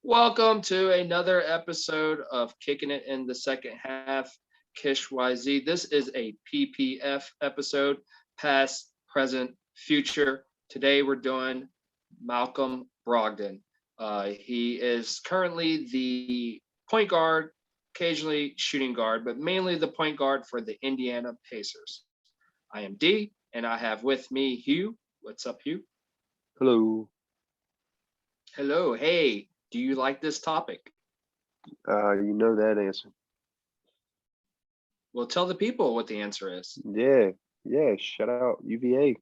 Welcome to another episode of Kicking It in the Second Half. Kish YZ. This is a PPF episode, past, present, future. Today we're doing Malcolm Brogdan. He is currently the point guard, occasionally shooting guard, but mainly the point guard for the Indiana Pacers. I am D, and I have with me Hugh. What's up, Hugh? Hello. Hello. Hey, do you like this topic? You know that answer. Well, tell the people what the answer is. Yeah, yeah. Shout out UVA.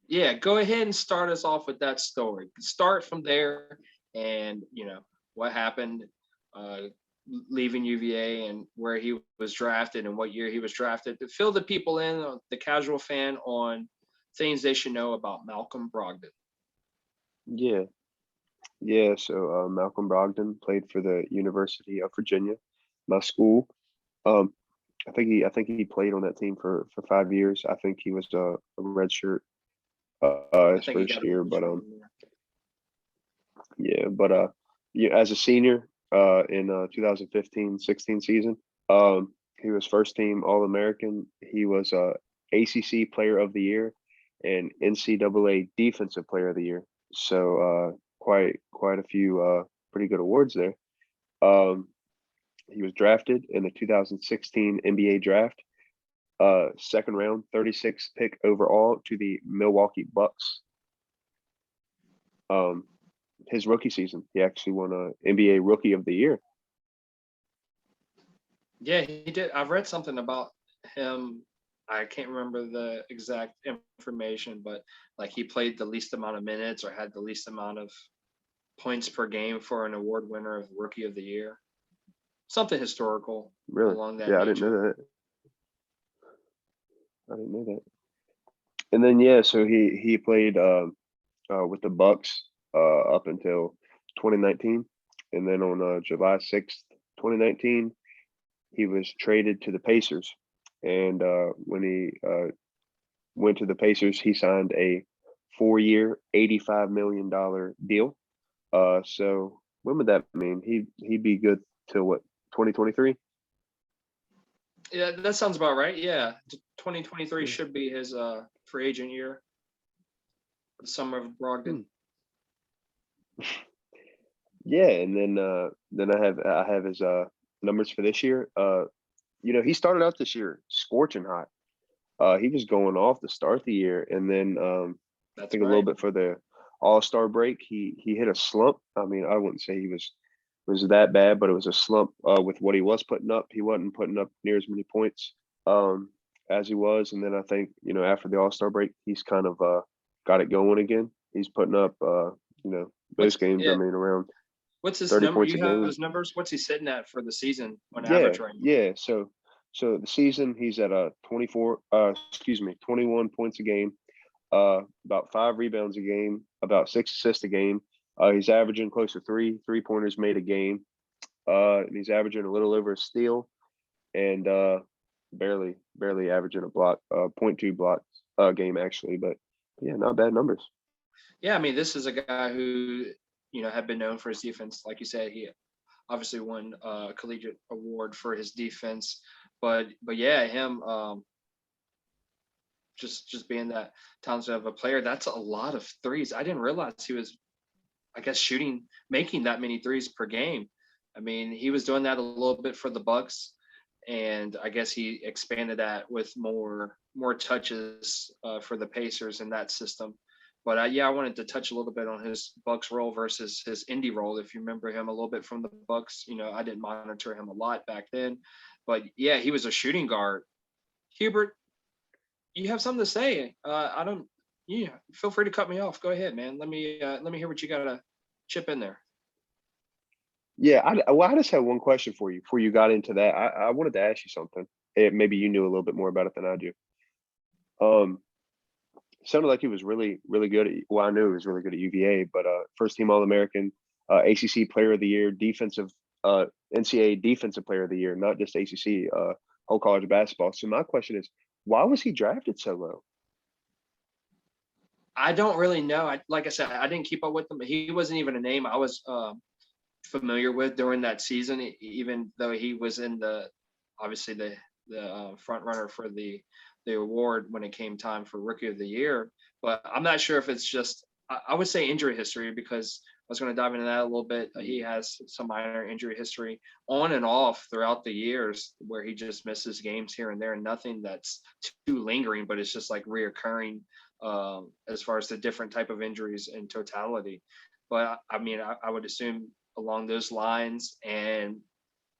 Yeah, go ahead and start us off with that story. Start from there, and what happened, uh, leaving UVA and where he was drafted and what year he was drafted. To fill the people in, the casual fan, on things they should know about Malcolm Brogdan. Yeah, yeah. So Malcolm Brogdan played for the University of Virginia, my school. Um, I think he played on that team for 5 years. I think he was a red shirt I his think he first got a year, red but shirt in there. yeah, but yeah, as a senior in 2015-16 season, he was first team All American. He was ACC Player of the Year and NCAA Defensive Player of the Year. So quite a few pretty good awards there. Um, he was drafted in the 2016 NBA draft, second round, 36th pick overall to the Milwaukee Bucks. Um, his rookie season, he actually won a NBA Rookie of the Year. Yeah, he did. I've read something about him. I can't remember the exact information, but like he played the least amount of minutes or had the least amount of points per game for an award winner of Rookie of the Year. Something historical Really? along that Yeah, I didn't know nature. that. I didn't know that. And then yeah, so he played with the Bucks up until 2019, and then on July 6th, 2019, he was traded to the Pacers. And when he went to the Pacers, he signed a 4-year, $85 million deal. So when would that mean? He'd be good till what, 2023? Yeah, that sounds about right. Yeah, 2023 should be his free agent year. The summer of Brogdon. Hmm. Yeah, and then I have his numbers for this year. He started out this year scorching hot. He was going off to start the year, and then I That's think a little right. bit for the All-Star break, he hit a slump. I mean, I wouldn't say he was that bad, but it was a slump with what he was putting up. He wasn't putting up near as many points as he was, and then I think after the All-Star break, he's kind of got it going again. He's putting up What's most games. I yeah? mean, around What's his 30 number? points a You have game. his numbers. What's he sitting at for the season on Yeah, average right now? yeah. So the season he's at 21 points a game, about 5 rebounds a game, about 6 assists a game. He's averaging close to three-pointers made a game. And he's averaging a little over a steal and barely averaging a block, point two blocks a game actually, but yeah, not bad numbers. Yeah, I mean, this is a guy who had been known for his defense. Like you said, he obviously won a collegiate award for his defense, but yeah, him just being that talented of a player, that's a lot of threes. I didn't realize he was, I guess, making that many threes per game. I mean, he was doing that a little bit for the Bucks, and I guess he expanded that with more touches for the Pacers in that system. But yeah, I wanted to touch a little bit on his Bucks role versus his Indy role. If you remember him a little bit from the Bucks, I didn't monitor him a lot back then, but yeah, he was a shooting guard. Hubert, you have something to say? I don't. Yeah, feel free to cut me off. Go ahead, man. Let me hear what you got to chip in there. Yeah, I just had one question for you before you got into that. I wanted to ask you something. Maybe you knew a little bit more about it than I do. Um, Sounded like he was really, really good at. Well, I knew he was really good at UVA, but first team All American, ACC Player of the Year, NCAA Defensive Player of the Year, not just ACC, whole college basketball. So my question is, why was he drafted so low? I don't really know. Like I said, I didn't keep up with him. He wasn't even a name I was familiar with during that season, even though he was in obviously the front runner for the award when it came time for Rookie of the Year. But I'm not sure if it's just I would say injury history, because I was going to dive into that a little bit. He has some minor injury history on and off throughout the years where he just misses games here and there, and nothing that's too lingering, but it's just like reoccurring as far as the different type of injuries in totality. But I mean, I would assume along those lines, and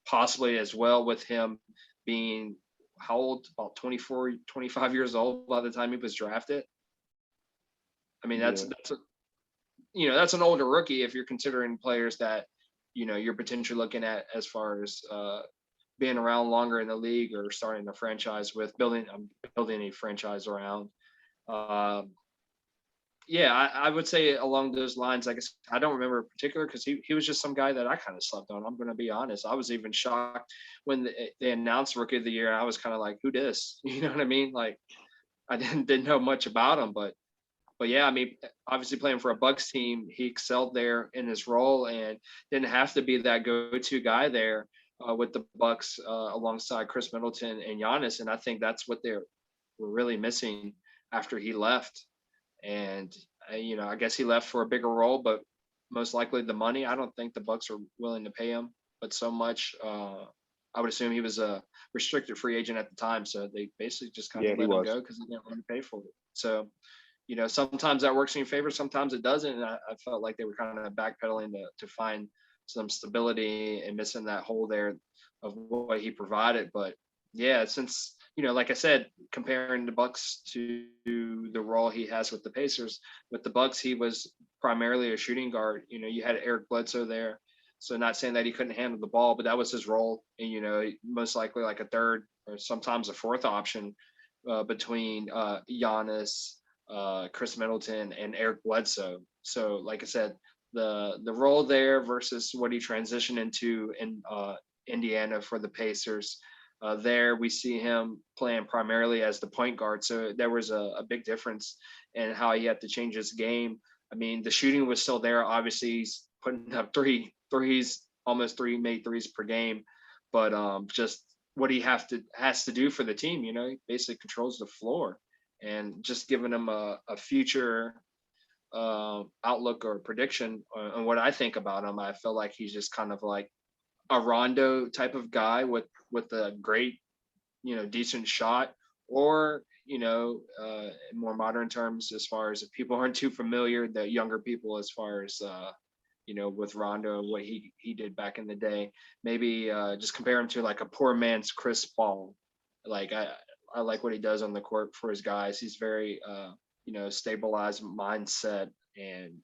possibly as well with him being how old, about 24, 25 years old by the time he was drafted. I mean, Yeah, that's an older rookie if you're considering players that you're potentially looking at as far as being around longer in the league or starting a franchise with building a franchise around. Um, yeah, I would say along those lines. I guess I don't remember in particular because he was just some guy that I kind of slept on. I'm going to be honest. I was even shocked when they announced Rookie of the Year. I was kind of like, who dis? You know what I mean? Like I didn't know much about him, but yeah, I mean, obviously playing for a Bucks team, he excelled there in his role and didn't have to be that go-to guy there with the Bucks alongside Chris Middleton and Giannis. And I think that's what they were really missing after he left. And I guess he left for a bigger role, but most likely the money. I don't think the Bucks are willing to pay him, but so much. I would assume he was a restricted free agent at the time, so they basically just kind yeah, of he let him was. go because they didn't want to pay for it. So sometimes that works in your favor, sometimes it doesn't. And I felt like they were kind of backpedaling to find some stability and missing that hole there of what he provided. But yeah, since like I said, comparing the Bucks to the role he has with the Pacers, with the Bucks, he was primarily a shooting guard. You had Eric Bledsoe there. So not saying that he couldn't handle the ball, but that was his role. And, most likely like a third or sometimes a fourth option between Giannis, Chris Middleton, and Eric Bledsoe. So, like I said, the role there versus what he transitioned into in Indiana for the Pacers. There, we see him playing primarily as the point guard. So there was a big difference in how he had to change his game. I mean, the shooting was still there. Obviously, he's putting up threes, almost three made threes per game. But just what he has to do for the team, he basically controls the floor, and just giving him a future outlook or prediction on what I think about him. I feel like he's just kind of like a Rondo type of guy with a great, decent shot, or in more modern terms, as far as if people aren't too familiar, the younger people, as far as with Rondo, what he did back in the day, maybe just compare him to like a poor man's Chris Paul. Like I like what he does on the court for his guys. He's very stabilized mindset, and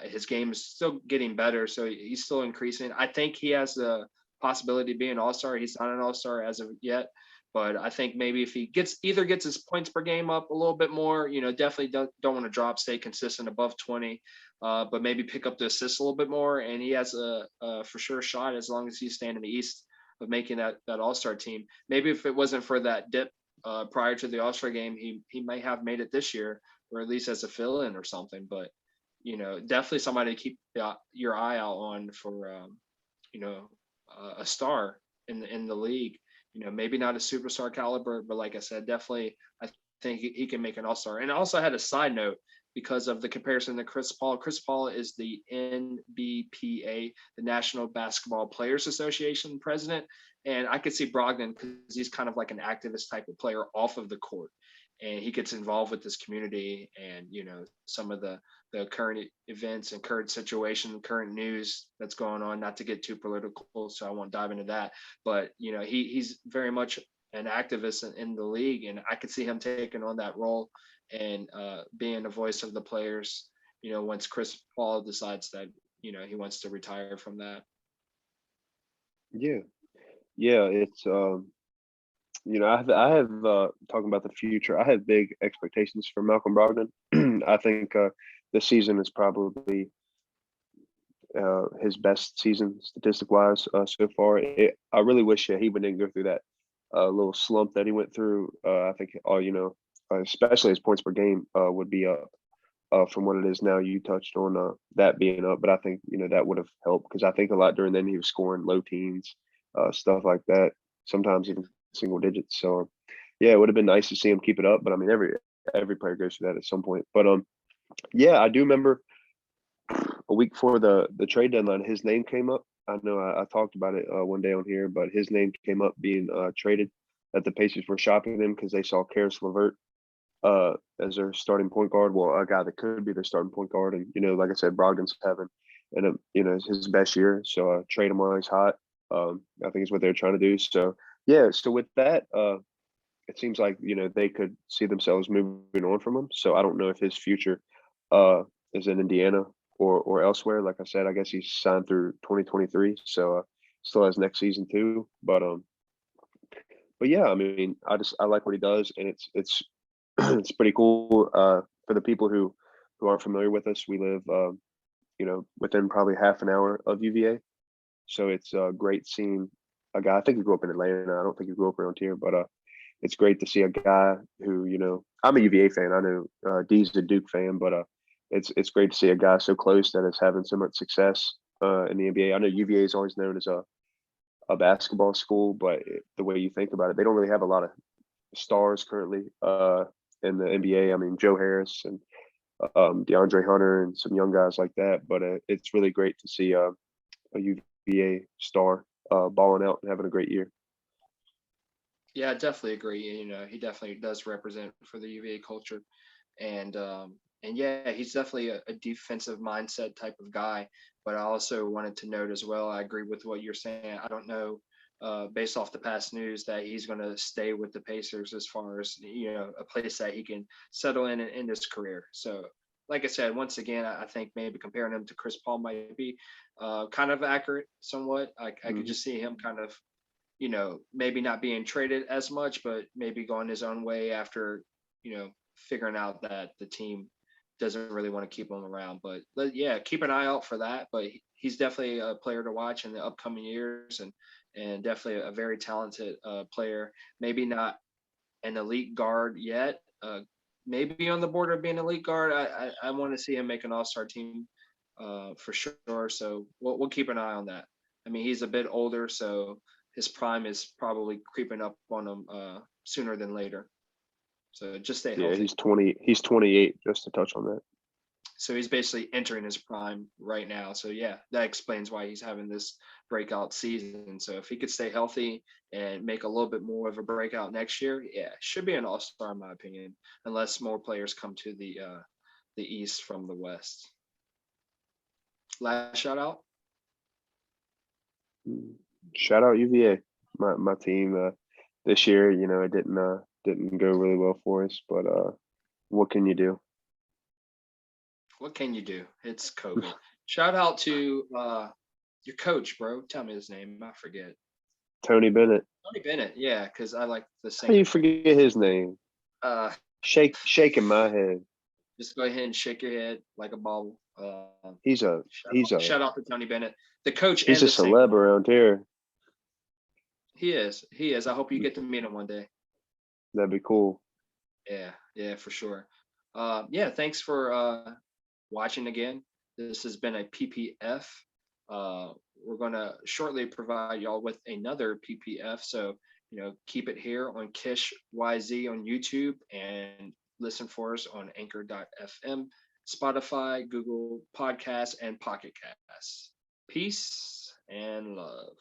his game is still getting better, so he's still increasing. I think he has the possibility to be an all-star. He's not an all-star as of yet, but I think maybe if he gets his points per game up a little bit more, definitely don't want to drop, stay consistent above 20, but maybe pick up the assists a little bit more. And he has a for sure shot, as long as he's staying in the East, of making that all-star team. Maybe if it wasn't for that dip prior to the all-star game, he might have made it this year, or at least as a fill-in or something. But definitely somebody to keep your eye out on for a star in the league. Maybe not a superstar caliber, but like I said, definitely I think he can make an all-star. And I also had a side note because of the comparison to Chris Paul. Chris Paul is the NBPA, the National Basketball Players Association president. And I could see Brogdon, because he's kind of like an activist type of player off of the court. And he gets involved with this community and, some of the current events and current situation, current news that's going on, not to get too political, so I won't dive into that. But, he's very much an activist in the league. And I could see him taking on that role and being a voice of the players, once Chris Paul decides that, he wants to retire from that. Yeah, yeah. It's I have talking about the future. I have big expectations for Malcolm Brogdon. I think this season is probably his best season statistic wise so far. I really wish he didn't go through that little slump that he went through. I think especially his points per game would be up from what it is now. You touched on that being up, but I think that would have helped because I think a lot during then he was scoring low teens, stuff like that. Sometimes even single digits. So yeah, it would have been nice to see him keep it up. But I mean, every player goes through that at some point. But yeah, I do remember a week before the trade deadline, his name came up. I know I talked about it one day on here, but his name came up being traded. That the Pacers were shopping him because they saw Karis LeVert as their starting point guard. Well, a guy that could be their starting point guard, and like I said, Brogdon's having and his best year. So trade him while he's hot. I think is what they're trying to do. So yeah. So with that, it seems like they could see themselves moving on from him. So I don't know if his future uh, is in Indiana or elsewhere. Like I said, I guess he's signed through 2023, so still has next season too. But yeah, I mean, I like what he does, and it's it's pretty cool for the people who aren't familiar with us. We live within probably half an hour of UVA, so it's great seeing a guy. I think he grew up in Atlanta. I don't think he grew up around here, but it's great to see a guy who I'm a UVA fan. I know D's a Duke fan, but it's great to see a guy so close that is having so much success in the NBA. I know UVA is always known as a basketball school, but the way you think about it, they don't really have a lot of stars currently in the NBA. I mean, Joe Harris and DeAndre Hunter and some young guys like that. But it's really great to see a UVA star balling out and having a great year. Yeah, I definitely agree. He definitely does represent for the UVA culture, and yeah, he's definitely a defensive mindset type of guy. But I also wanted to note as well, I agree with what you're saying. I don't know, based off the past news, that he's going to stay with the Pacers as far as a place that he can settle in his career. So, like I said, once again, I think maybe comparing him to Chris Paul might be kind of accurate, somewhat. I could just see him kind of maybe not being traded as much, but maybe going his own way after, figuring out that the team doesn't really want to keep him around. But yeah, keep an eye out for that. But he's definitely a player to watch in the upcoming years, and definitely a very talented player. Maybe not an elite guard yet. Maybe on the border of being an elite guard. I want to see him make an all-star team for sure. So we'll keep an eye on that. I mean, he's a bit older, so his prime is probably creeping up on him sooner than later. So just stay Yeah, healthy. He's 28. Just to touch on that. So he's basically entering his prime right now. So yeah, that explains why he's having this breakout season. So if he could stay healthy and make a little bit more of a breakout next year, yeah, should be an all-star in my opinion, unless more players come to the East from the West. Last shout out. Shout out UVA, my team. This year, it didn't go really well for us, but what can you do? What can you do? It's COVID. Shout out to your coach, bro. Tell me his name. I forget. Tony Bennett. Tony Bennett. Yeah, because I like the How do you singer. forget his name? Uh, Shaking my head. just go ahead and shake your head like a bobble. He's a Shout out to Tony Bennett, the coach he's and a the singer. celeb around here. He is. He is. I hope you get to meet him one day. That'd be cool. Yeah, for sure. Yeah, thanks for watching again. This has been a PPF. We're gonna shortly provide y'all with another PPF. So keep it here on Kish YZ on YouTube and listen for us on Anchor.fm, Spotify, Google Podcasts, and Pocket Casts. Peace and love.